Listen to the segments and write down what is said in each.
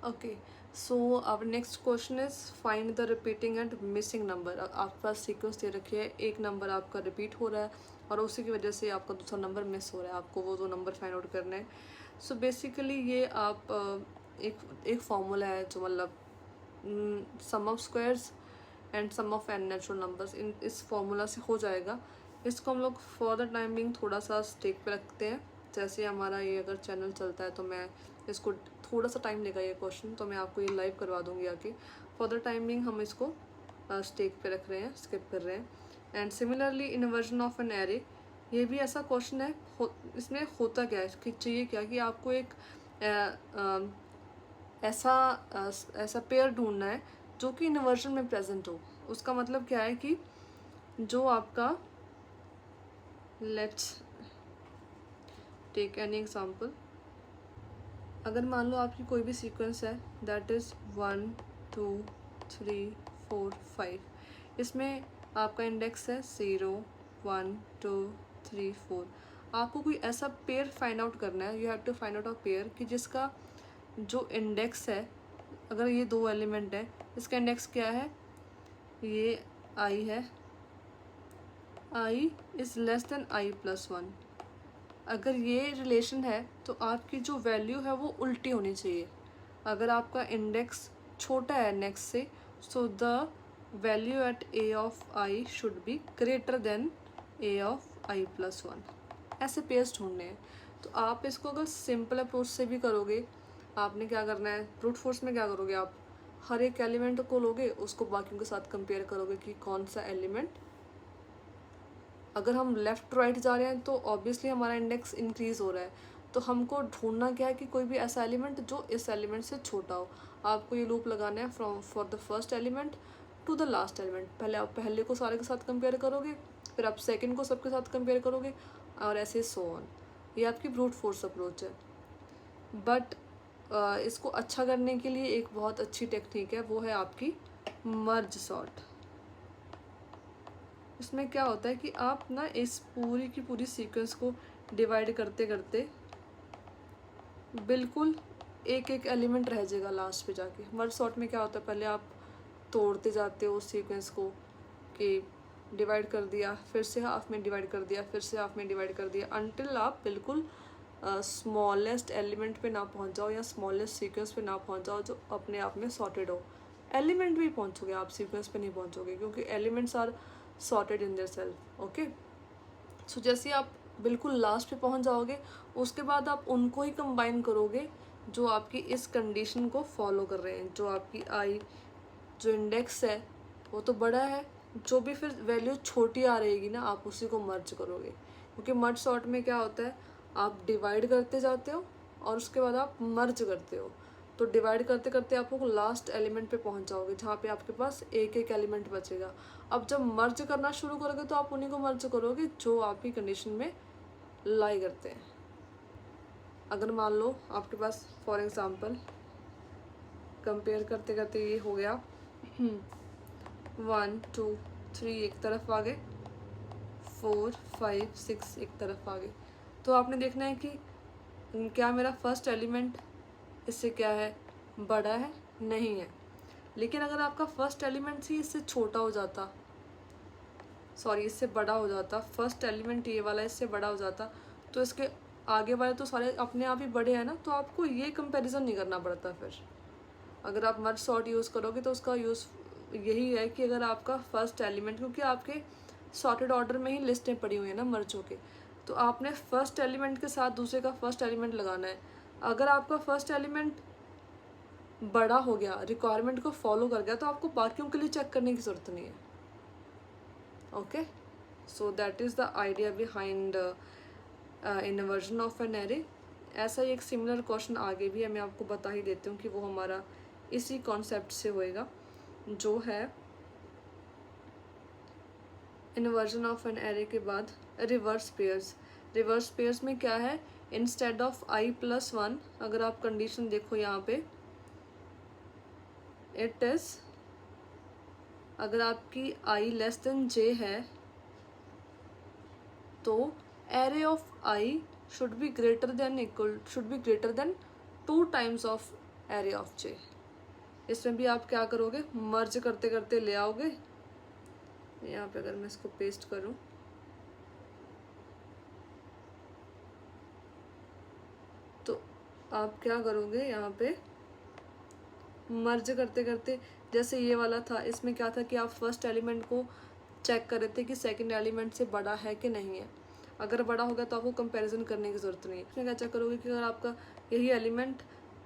Okay, सो अब next question is find the repeating and missing number. आपके पास sequence दे रखी है, एक नंबर आपका रिपीट हो रहा है और उसी की वजह से आपका दूसरा नंबर मिस हो रहा है, आपको वो दो नंबर फाइंड आउट करने हैं। सो बेसिकली ये आप एक एक फॉर्मूला है जो मतलब sum of squares and sum of n natural numbers, इन इस फॉर्मूला से हो जाएगा। इसको हम लोग फॉर द टाइमिंग थोड़ा सा स्टेक पे रखते हैं। जैसे हमारा ये अगर चैनल चलता है तो मैं इसको थोड़ा सा टाइम लेगा ये क्वेश्चन, तो मैं आपको ये लाइव करवा दूंगी आके। फॉर द टाइमिंग हम इसको स्टेक पे रख रहे हैं, स्किप कर रहे हैं। And similarly in version of an array, ये भी ऐसा क्वेश्चन है। इसमें होता क्या है कि चाहिए क्या कि आपको एक ऐसा ऐसा पेयर ढूंढना है जो कि इन्वर्जन में प्रेजेंट हो। उसका मतलब क्या है कि जो आपका, लेट्स टेक एनी एग्जांपल। अगर मान लो आपकी कोई भी सीक्वेंस है दैट इज़ 1 2 3 4 5, इसमें आपका इंडेक्स है 0 1 2 3 4। आपको कोई ऐसा पेयर फाइंड आउट करना है, you have to find out a pair कि जिसका जो इंडेक्स है, अगर ये दो एलिमेंट है, इसका इंडेक्स क्या है, ये आई है, i is less than i plus one. अगर ये रिलेशन है तो आपकी जो वैल्यू है वो उल्टी होनी चाहिए। अगर आपका इंडेक्स छोटा है नेक्स्ट से, so the value at a of i should be greater than a of i plus one. ऐसे पेयर्स ढूंढने हैं। तो आप इसको अगर सिंपल अप्रोच से भी करोगे, आपने क्या करना है, ब्रूट फोर्स में क्या करोगे, आप हर एक एलिमेंट को लोगे, उसको बाकियों के साथ कंपेयर करोगे कि कौन सा एलिमेंट, अगर हम लेफ़्ट टू राइट जा रहे हैं तो ऑब्वियसली हमारा इंडेक्स इंक्रीज़ हो रहा है। तो हमको ढूंढना क्या है कि कोई भी ऐसा एलिमेंट जो इस एलिमेंट से छोटा हो। आपको ये लूप लगाना है from for the first element to the last element. पहले आप पहले को सारे के साथ कंपेयर करोगे, फिर आप सेकंड को सबके साथ कंपेयर करोगे, और ऐसे सो ऑन। ये आपकी ब्रूट फोर्स अप्रोच है। बट इसको अच्छा करने के लिए एक बहुत अच्छी टेक्निक है, वो है आपकी मर्ज सॉर्ट। इसमें क्या होता है कि आप ना इस पूरी की पूरी सीक्वेंस को डिवाइड करते करते बिल्कुल एक एक एलिमेंट रह जाएगा लास्ट पे जाके। मर्ज सॉर्ट में क्या होता है, पहले आप तोड़ते जाते हो उस सीक्वेंस को कि डिवाइड कर दिया, फिर से हाफ में डिवाइड कर दिया, फिर से हाफ में डिवाइड कर दिया, अनटिल आप बिल्कुल स्मॉलेस्ट एलिमेंट पे ना पहुंच जाओ या स्मॉलेस्ट सीक्वेंस पे ना पहुंच जाओ जो अपने आप में सॉर्टेड हो। एलिमेंट भी पहुंचोगे आप, सीक्वेंस पे नहीं पहुंचोगे, क्योंकि elements are sorted in their self. Okay, so जैसे आप बिल्कुल लास्ट पे पहुंच जाओगे, उसके बाद आप उनको ही कंबाइन करोगे जो आपकी इस कंडीशन को फॉलो कर रहे हैं। जो आपकी आई, जो इंडेक्स है वो तो बड़ा है, जो भी फिर वैल्यू छोटी आ रहेगी ना, आप उसी को मर्ज करोगे। क्योंकि मर्ज सॉर्ट में क्या होता है, आप डिवाइड करते जाते हो और उसके बाद आप मर्ज करते हो। तो डिवाइड करते करते आप लोग लास्ट एलिमेंट पे पहुंच जाओगे जहाँ पे आपके पास एक एक एलिमेंट बचेगा। अब जब मर्ज करना शुरू करोगे तो आप उन्हीं को मर्ज करोगे जो आपकी कंडीशन में लाई करते हैं। अगर मान लो आपके पास फॉर एग्जांपल कंपेयर करते करते ये हो गया 1 2 3 एक तरफ आ गए, 4 5 6 एक तरफ आ गए। तो आपने देखना है कि क्या मेरा फर्स्ट एलिमेंट इससे क्या है, बड़ा है, नहीं है। लेकिन अगर आपका फर्स्ट एलिमेंट ही इससे छोटा हो जाता, सॉरी इससे बड़ा हो जाता, फर्स्ट एलिमेंट ये वाला इससे बड़ा हो जाता, तो इसके आगे वाले तो सारे अपने आप ही बड़े हैं ना, तो आपको ये कंपैरिजन नहीं करना पड़ता। फिर अगर आप मर्ज सॉर्ट यूज़ करोगे तो उसका यूज़ यही है कि अगर आपका फर्स्ट एलिमेंट, क्योंकि आपके सॉर्टेड ऑर्डर में ही लिस्टें पड़ी हुई हैं ना मर्जों के, तो आपने फर्स्ट एलिमेंट के साथ दूसरे का फर्स्ट एलिमेंट लगाना है। अगर आपका फर्स्ट एलिमेंट बड़ा हो गया, रिक्वायरमेंट को फॉलो कर गया, तो आपको बाकियों के लिए चेक करने की ज़रूरत नहीं है। Okay, so that is the idea behind in version of an array. ऐसा ही एक सिमिलर क्वेश्चन आगे भी है, मैं आपको बता ही देती हूँ कि वो हमारा इसी कॉन्सेप्ट से होएगा, जो है इन्वर्जन ऑफ एन एरे के बाद रिवर्स पेयर्स। रिवर्स पेयर्स में क्या है, instead of i plus one, अगर आप कंडीशन देखो यहाँ पे, इट इज़, अगर आपकी आई लेस देन जे है तो array of i should be greater than 2 times of array of j. इसमें भी आप क्या करोगे, मर्ज करते करते ले आओगे। यहाँ पे अगर मैं इसको पेस्ट करूँ तो आप क्या करोगे, यहाँ पे मर्ज करते करते, जैसे ये वाला था, इसमें क्या था कि आप फर्स्ट एलिमेंट को चेक कर रहे थे कि सेकंड एलिमेंट से बड़ा है कि नहीं है। अगर बड़ा होगा तो आपको कंपैरिजन करने की ज़रूरत नहीं है। इसमें क्या चेक करोगे कि अगर आपका यही एलिमेंट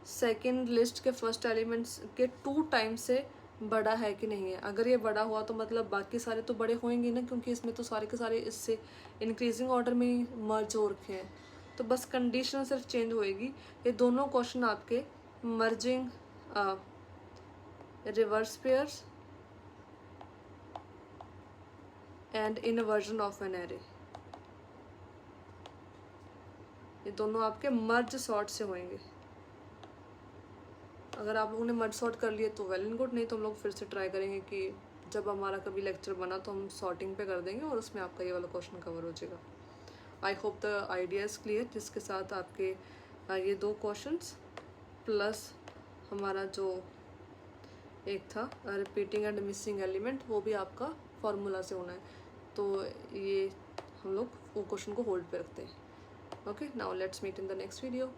सेकंड लिस्ट के फर्स्ट एलिमेंट्स के 2 टाइम्स से बड़ा है कि नहीं है। अगर ये बड़ा हुआ तो मतलब बाकी सारे तो बड़े होंगे ना, क्योंकि इसमें तो सारे के सारे इससे इंक्रीजिंग ऑर्डर में ही मर्ज हो रखे हैं। तो बस कंडीशन सिर्फ चेंज होएगी। ये दोनों क्वेश्चन आपके merging reverse pairs and inversion of an array, ये दोनों आपके मर्ज सॉर्ट से होंगे। अगर आप लोगों ने मर्ज सॉर्ट कर लिए तो वेल एंड गुड, नहीं तो हम लोग फिर से ट्राई करेंगे कि जब हमारा कभी लेक्चर बना तो हम सॉर्टिंग पे कर देंगे और उसमें आपका ये वाला क्वेश्चन कवर हो जाएगा। I hope the idea is clear, जिसके साथ आपके ये 2 क्वेश्चंस प्लस हमारा जो एक था रिपीटिंग एंड मिसिंग एलिमेंट, वो भी आपका फार्मूला से होना है। तो ये हम लोग वो क्वेश्चन को होल्ड पे रखते हैं। Okay, now let's meet in the next video.